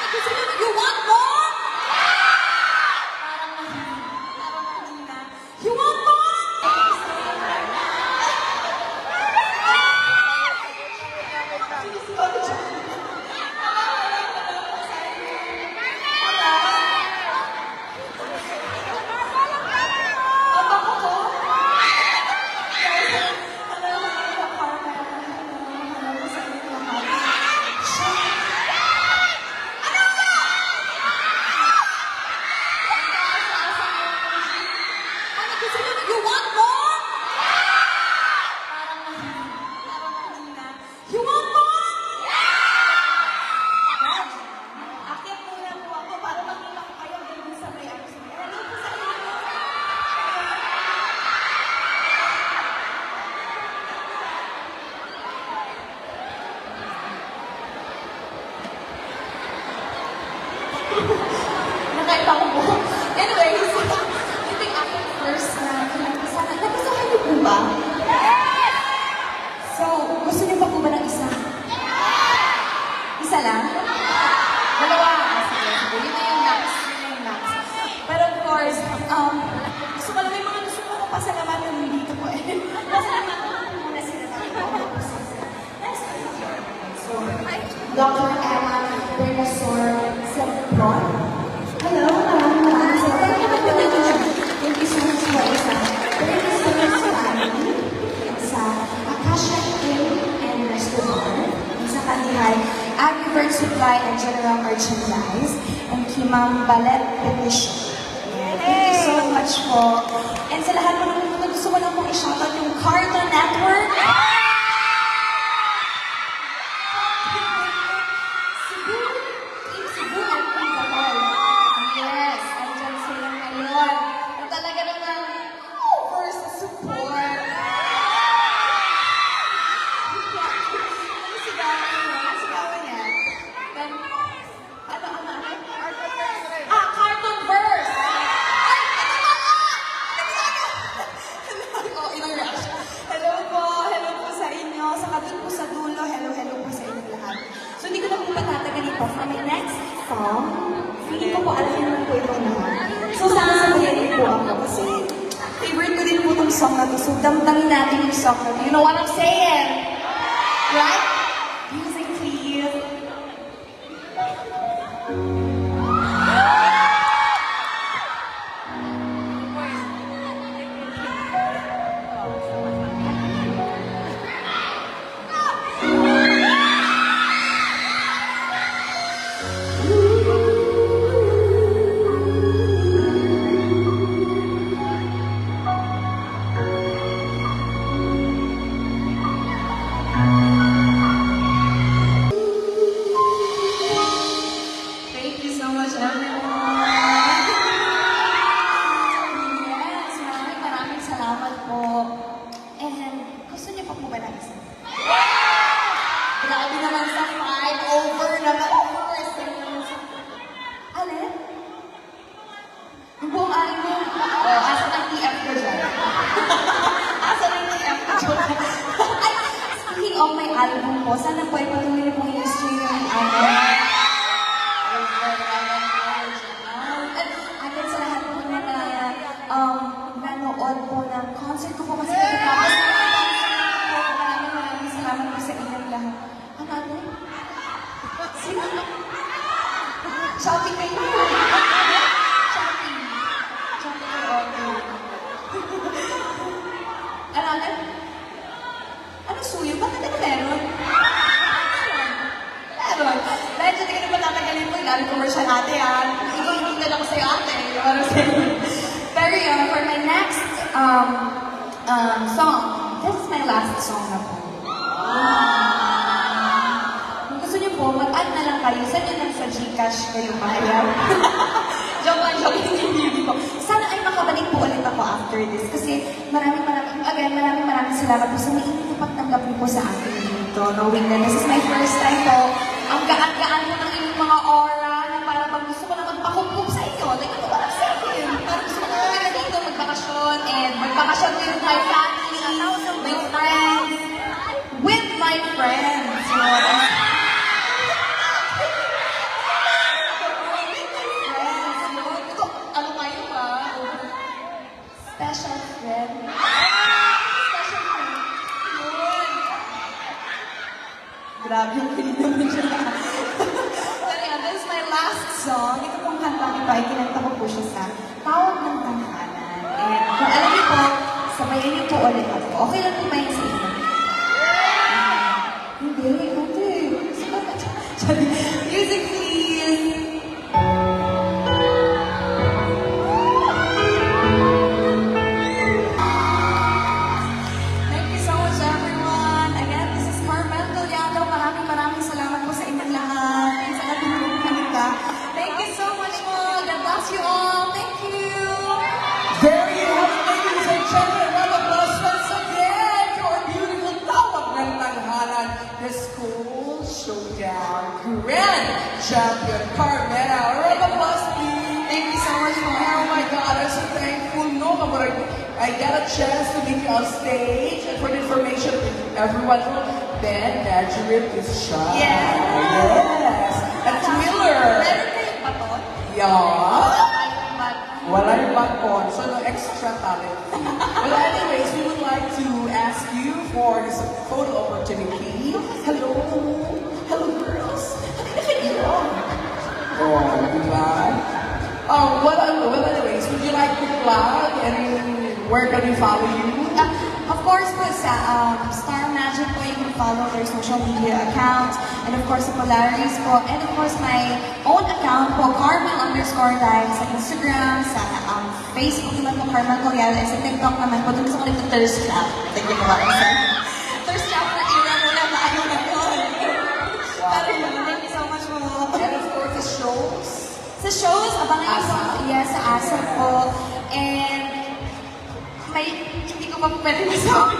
You want more? Parang mahina. You want more? You want more? Parang mahina. You want more? Akit muna po ako para makita ko kayo din sa may ano. Hello po sa inyo. Nakaiba ko po. Anyways, I think ako first na kinagpasahan. Napasahan niyo po ba? So, gusto niyo pa po ba ng isa? Isa lang? Dalawa? Sige. Yun na yung max. But of course, gusto ko lang may mga gusto ko pasalamatan dito po eh. Pasalamatan ko muna sila So, Dr. Emma Bernasor Semplon. Hello, maraming salamat. Thank you so much po sa Bernasor family, sa Akasha Inn and Restaurant, sa Kandihay, Agrivert Supply and General Merchandise, and Kimam Ballet Petition. Thank you so much po. And sa lahat po ng mga gusto ko lang pong i-shoutout yung Cartoon Network. Cebu at Pangalaw. Yes, andyan sila ngayon. At talaga naman, first support. Ano sigawan niya? Then, ano? Cartoonverse! Ay, oh, ilang reaction. Hello po sa inyo. Sa kabin po sa dulo, hello po sa inyo lahat. So, hindi ko na po patatagalin po. For my next song, feeling ko po alam niyo naman po itong lahat. So, sasabayan niyo po ako kasi favorite ko din po itong song na to. So, damdamin natin yung song na to. You know what I'm saying? Right? Music, please. Thank you so much, everyone. Yes, maraming salamat po. And gusto niyo pa po ba na isa? Grabe naman sa 5 over naman. Alin? Yung buong album. Asa ng TF ko dyan? Asa ng TF ko dyan? Ay, speaking of my album po, sana po ipatuloy niyo po yung stream yung album. Agad sa lahat po na nanood po ng concert ko po kasi pagkatapos maraming salamat po sa inyong lahat. Ano ano? Sino? Shopping kayo. Shopping kayo. Ano? Ano suyo? Bakit ano meron? Meron. Dahil dyan ka na patatagalin mo, lalo commercial ate yan. Ikaw hindi na lang sa'yo ate. Pero yun, for my next song, this is my last song na po. Kung gusto niyo po, mag-add na lang kayo. Saan yun lang sa Gcash kayo mahayag? Joke, hindi po. Sana ay makabalik po ulit ako after this. Kasi maraming salamat po sa mainit na pagtanggap niyo po sa akin dito. Knowing na this is my first time po. Ang gaan-gaan po ng inyong mga aura na para pag gusto ko na magpakukup sa inyo. Like, ano ba lang sa akin? Parang gusto ko na talaga dito magbakasyon and magbakasyon with my family, my friends, with my friends. You know? Music, please. Thank you so much, everyone. Again, this is Carmel Collado. Maraming salamat po sa inyong lahat. And sa katulong kanila. Thank you so much po. God bless you all. Thank you. There you have it, ladies and gentlemen. Round of applause once again to our beautiful tawag ng tanghalan, the school showdown grand champion Carmel. Round of applause, please. Thank you so much po. Oh my God, I'm so thankful. No, I got a chance to meet you on stage. And for the information, everyone, Ben Nadjurib is shy. Yes. And Twiller. Meron kayong baton? Yeah. Kayong baton? Wala yung backbone, so no extra talent. Well, anyways, we would like to ask you for this photo opportunity. Hello. Hello, girls. Oh, diba? Well, anyways, would you like to plug and where can we follow you? Of course po sa Star Magic po, you can follow their social media accounts, and of course sa Polaris po, and of course my own account po, Carmel_live sa Instagram, sa Facebook naman po, Carmel Collado, and sa TikTok naman po, dun sa ulit ng Thirst Trap. Thank you po ba? Thirst Trap na ira mo na maayo na yun. Pero yun, thank you so much po. And of course, the shows. Sa shows, abangan niyo po, ASAP. yes, sa ASAP po, and may, hindi ko pa pwede masabi.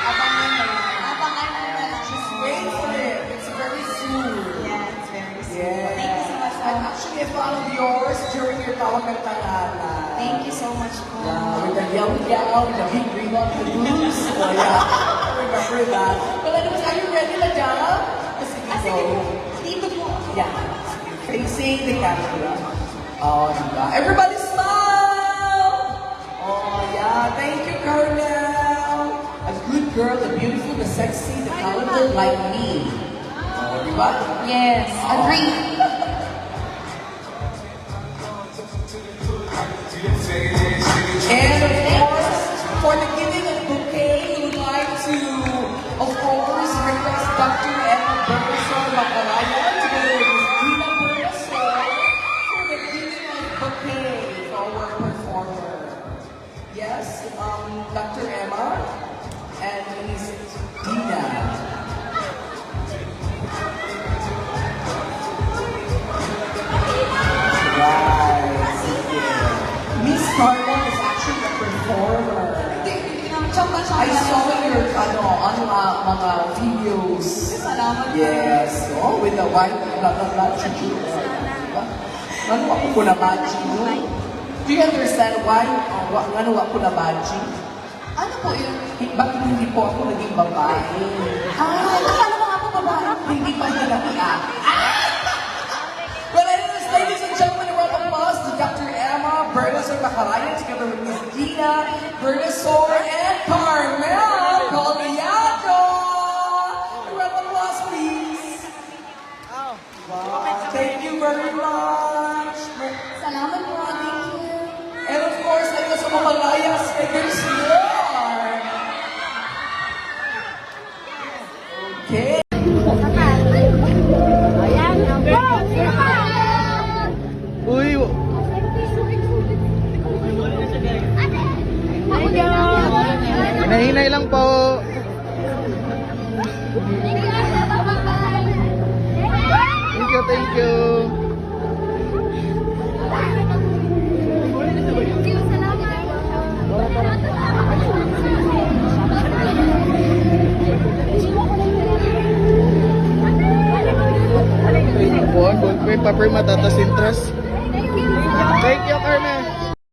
Abangan na lang. Abangan mo na lang. Just wait for it. It's very soon. Yeah, it's very soon. Yes. Thank you so much po. And actually, I followed yours during your tawag ng tanghalan. Thank you so much po. Yeah, with the yellow gown, with the big green on the boots. Oh, yeah. Remember that. Well, anyways, are you ready, Madonna? Sige po. Dito po. Yeah. Facing the camera. Oh, diba? Everybody smile! Oh, yeah. Thank you, Carmel. A good girl, the beautiful, the sexy, the talented like me. Oh, diba? Yes, agree. And of course, for the giving of bouquet, we would like to, of course, request Dr. Emma Bergeson Macarayan together with Ms. Dina Bergeson for the giving of bouquet for our performer. Yes, Dr. Emma and Ms. Dina. Right. Miss Carla is actually a performer. I saw your on mga videos. Salamat po. Yes. Oh, with the white chichu. Ano ako po na bachi, no? Do you understand why? Ano ako na bachi? Ano po yun? Bakit hindi po ako naging babae? Akala ko nga po babae. Hindi pa niya nakiyak. Well, anyways, ladies and gentlemen, a round of applause to Dr. Emma Bergeson Macarayan together with Ms. Dina Bergeson and Carmel Collado. A round of applause, please. Wow, thank you very much. Salamat po. Thank you. And of course, like sa mga layas, there's more. Okay. Uy! Hinahinay lang po. Thank you. Buwan, paper matatas interest.